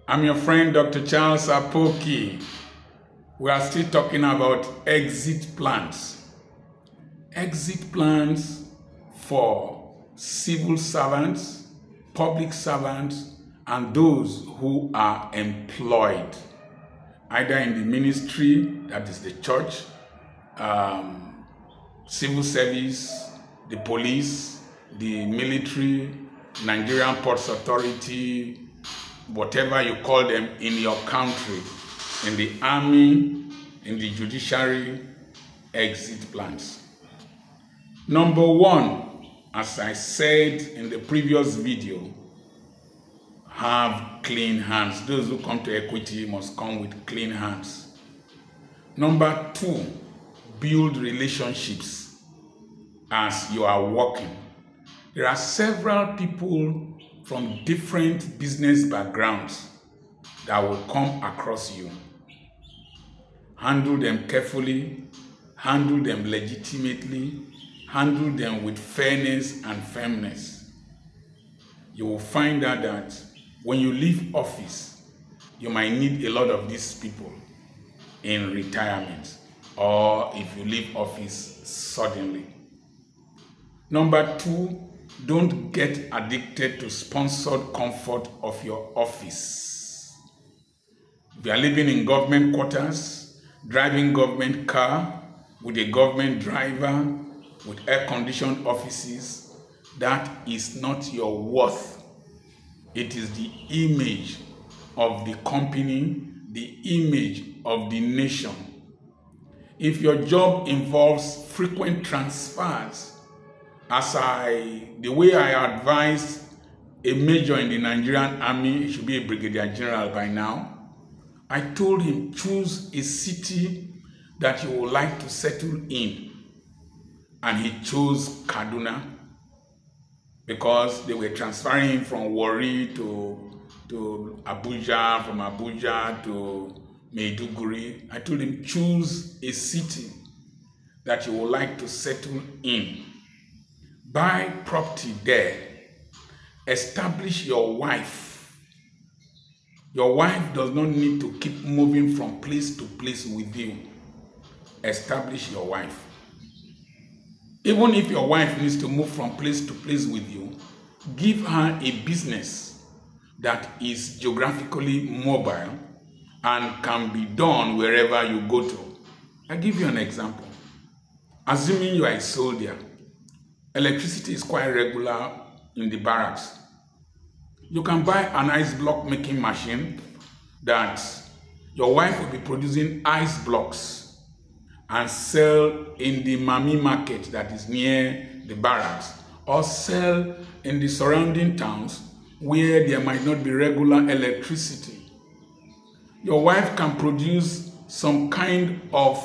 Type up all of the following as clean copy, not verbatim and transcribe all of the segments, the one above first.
I'm your friend, Dr. Charles Apoki. We are still talking about exit plans. Exit plans for civil servants, public servants, and those who are employed, either in the ministry, that is the church, civil service, the police, the military, Nigerian Ports Authority, whatever you call them in your country, in the army, in the judiciary, exit plans. Number one, as I said in the previous video, have clean hands. Those who come to equity must come with clean hands. Number two, build relationships as you are working. There are several people from different business backgrounds that will come across you. Handle them carefully, handle them legitimately, handle them with fairness and firmness. You will find out that when you leave office, you might need a lot of these people in retirement, or if you leave office suddenly. Number two, don't get addicted to sponsored comfort of your office. If you are living in government quarters, driving government car, with a government driver, with air-conditioned offices, that is not your worth. It is the image of the company, the image of the nation. If your job involves frequent transfers, the way I advised a major in the Nigerian army, he should be a brigadier general by now, I told him, choose a city that you would like to settle in. And he chose Kaduna because they were transferring him from Warri to Abuja, from Abuja to Maiduguri. I told him, choose a city that you would like to settle in. Buy property there. Establish your wife. Your wife does not need to keep moving from place to place with you. Establish your wife. Even if your wife needs to move from place to place with you, give her a business that is geographically mobile and can be done wherever you go to. I'll give you an example. Assuming you are a soldier, electricity is quite regular in the barracks. You can buy an ice block making machine that your wife will be producing ice blocks and sell in the Mami market that is near the barracks, or sell in the surrounding towns where there might not be regular electricity. Your wife can produce some kind of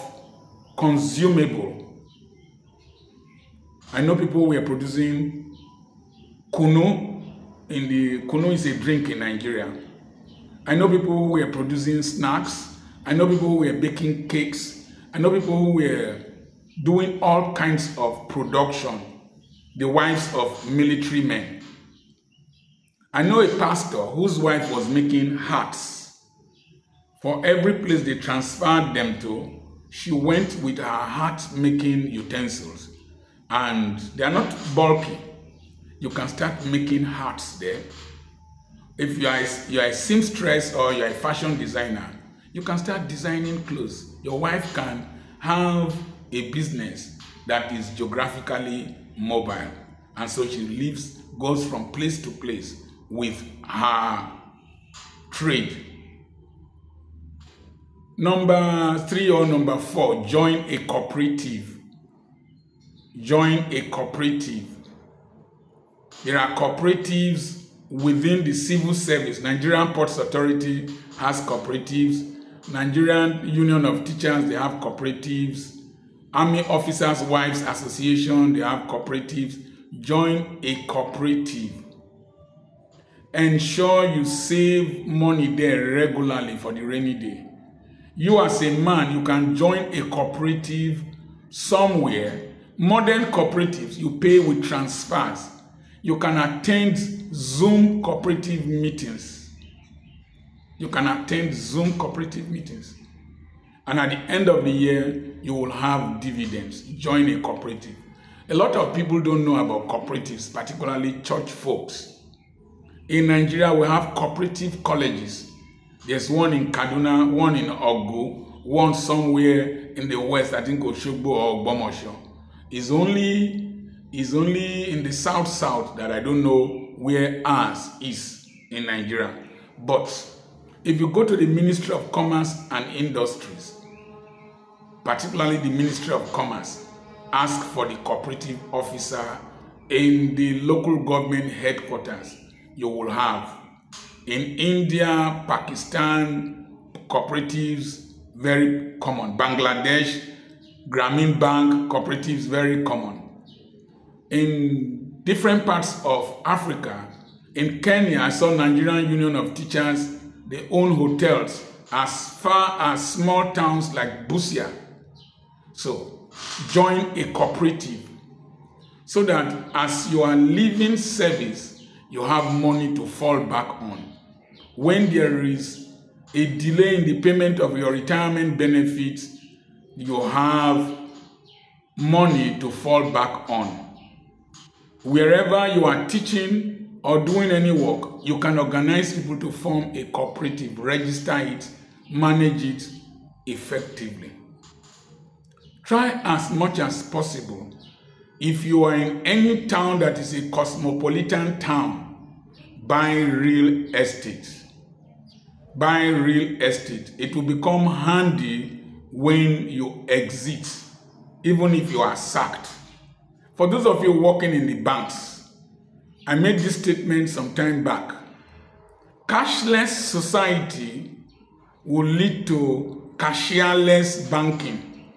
consumable. I know people were producing kunu. Kunu is a drink in Nigeria. I know people who were producing snacks. I know people who were baking cakes. I know people who were doing all kinds of production, the wives of military men. I know a pastor whose wife was making hats. For every place they transferred them to, she went with her hat-making utensils. And they are not bulky. You can start making hats there. If you are a seamstress or you are a fashion designer, you can start designing clothes. Your wife can have a business that is geographically mobile. And so she goes from place to place with her trade. Number three or number four, join a cooperative. Join a cooperative. There are cooperatives within the civil service. Nigerian Ports Authority has cooperatives. Nigerian Union of Teachers, they have cooperatives. Army Officers' Wives Association, they have cooperatives. Join a cooperative. Ensure you save money there regularly for the rainy day. You as a man, you can join a cooperative somewhere. Modern cooperatives, you pay with transfers. You can attend Zoom cooperative meetings. You can attend Zoom cooperative meetings. And at the end of the year, you will have dividends. Join a cooperative. A lot of people don't know about cooperatives, particularly church folks. In Nigeria, we have cooperative colleges. There's one in Kaduna, one in Ogu, one somewhere in the west, I think Oshogbo or Bomosho. It's only in the south that I don't know where ours is in Nigeria. But if you go to the Ministry of Commerce and Industries, particularly the Ministry of Commerce, ask for the cooperative officer in the local government headquarters. You will have. In India, Pakistan, cooperatives, very common. Bangladesh, Grameen Bank, cooperatives, very common. In different parts of Africa, in Kenya, I saw Nigerian Union of Teachers, they own hotels as far as small towns like Busia. So, join a cooperative so that as you are leaving service, you have money to fall back on. When there is a delay in the payment of your retirement benefits, you have money to fall back on. Wherever you are teaching or doing any work, you can organize people to form a cooperative, register it, manage it effectively. Try as much as possible. If you are in any town that is a cosmopolitan town, buy real estate. Buy real estate. It will become handy when you exit, even if you are sacked. For those of you working in the banks, I made this statement some time back. Cashless society will lead to cashierless banking.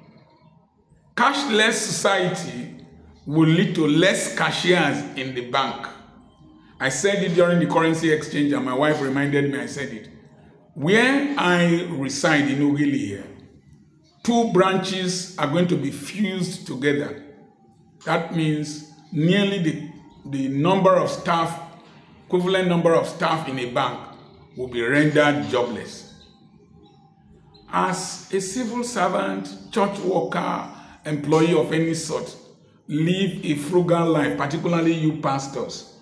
Cashless society will lead to less cashiers in the bank. I said it during the currency exchange and my wife reminded me I said it. Where I reside in Ugili here, 2 branches are going to be fused together. That means nearly the number of staff, equivalent number of staff in a bank will be rendered jobless. As a civil servant, church worker, employee of any sort, live a frugal life, particularly you pastors.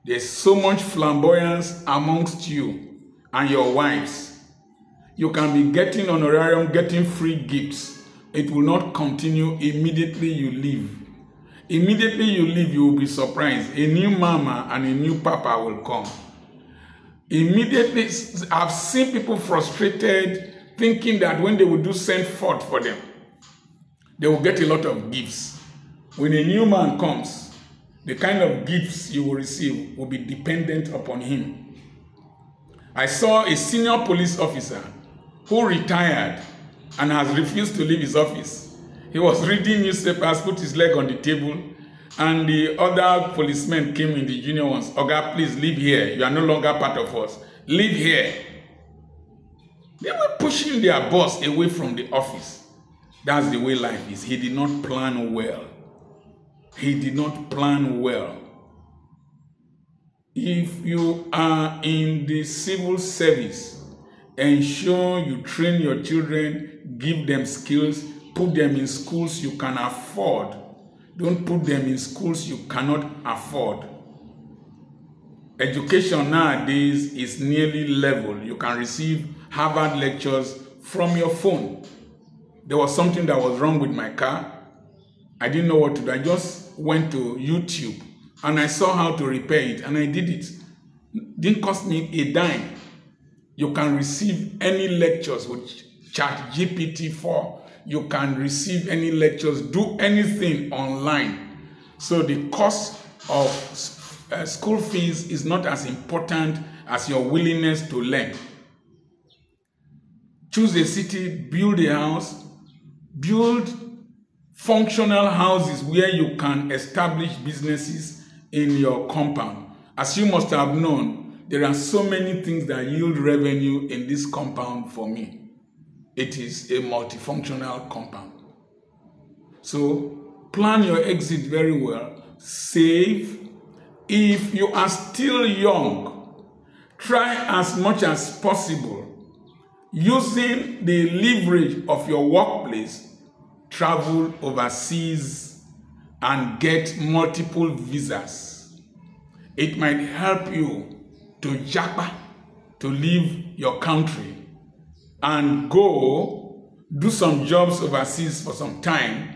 There's so much flamboyance amongst you and your wives. You can be getting honorarium, getting free gifts. It will not continue immediately you leave. Immediately you leave, you will be surprised. A new mama and a new papa will come. Immediately, I've seen people frustrated, thinking that when they will do send forth for them, they will get a lot of gifts. When a new man comes, the kind of gifts you will receive will be dependent upon him. I saw a senior police officer who retired and has refused to leave his office. He was reading newspapers, put his leg on the table, and the other policemen came in, the junior ones. Oga, please leave here. You are no longer part of us. Leave here. They were pushing their boss away from the office. That's the way life is. He did not plan well. He did not plan well. If you are in the civil service, ensure you train your children, give them skills, put them in schools you can afford. Don't put them in schools you cannot afford. Education nowadays is nearly level. You can receive Harvard lectures from your phone. There was something that was wrong with my car. I didn't know what to do. I just went to YouTube and I saw how to repair it and I did it. Didn't cost me a dime. You can receive any lectures with ChatGPT-4. You can receive any lectures, do anything online. So the cost of school fees is not as important as your willingness to learn. Choose a city, build a house, build functional houses where you can establish businesses in your compound. As you must have known, there are so many things that yield revenue in this compound for me. It is a multifunctional compound. So plan your exit very well. Save. If you are still young, Try as much as possible, using the leverage of your workplace, travel overseas and get multiple visas. It might help you to japa, to leave your country and go do some jobs overseas for some time,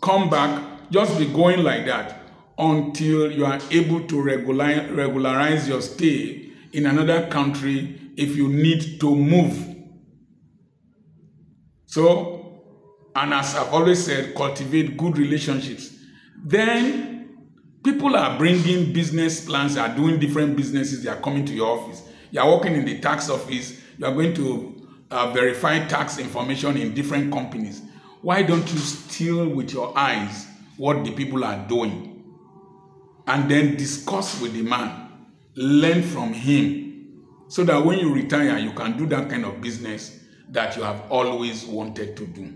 come back, just be going like that until you are able to regularize your stay in another country if you need to move. So, and as I've always said, cultivate good relationships. Then, people are bringing business plans, are doing different businesses, they are coming to your office. You are working in the tax office, you are going to verify tax information in different companies. Why don't you steal with your eyes what the people are doing? And then discuss with the man, learn from him, so that when you retire, you can do that kind of business that you have always wanted to do.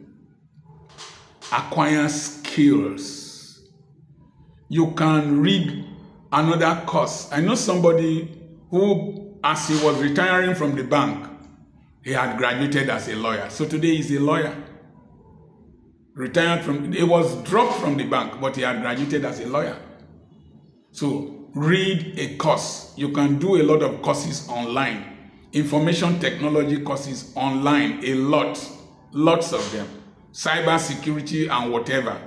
Acquire skills. You can read another course. I know somebody who, as he was retiring from the bank, he had graduated as a lawyer. So today he's a lawyer. Retired from, he was dropped from the bank, but he had graduated as a lawyer. So read a course. You can do a lot of courses online. Information technology courses online, a lot, lots of them. Cyber security and whatever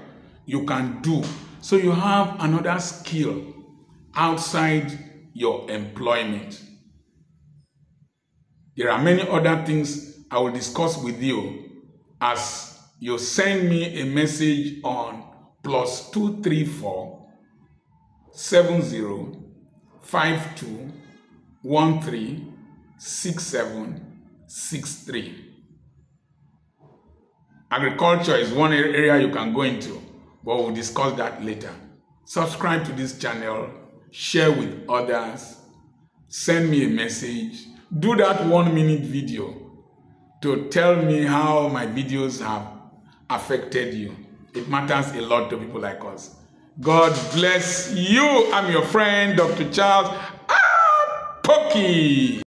you can do. So you have another skill outside your employment. There are many other things I will discuss with you as you send me a message on +234 70 52 13 6763. Agriculture is one area you can go into, but we'll discuss that later. Subscribe to this channel, share with others, send me a message, do that 1-minute video to tell me how my videos have affected you. It matters a lot to people like us. God bless you. I'm your friend, Dr. Charles Apoki.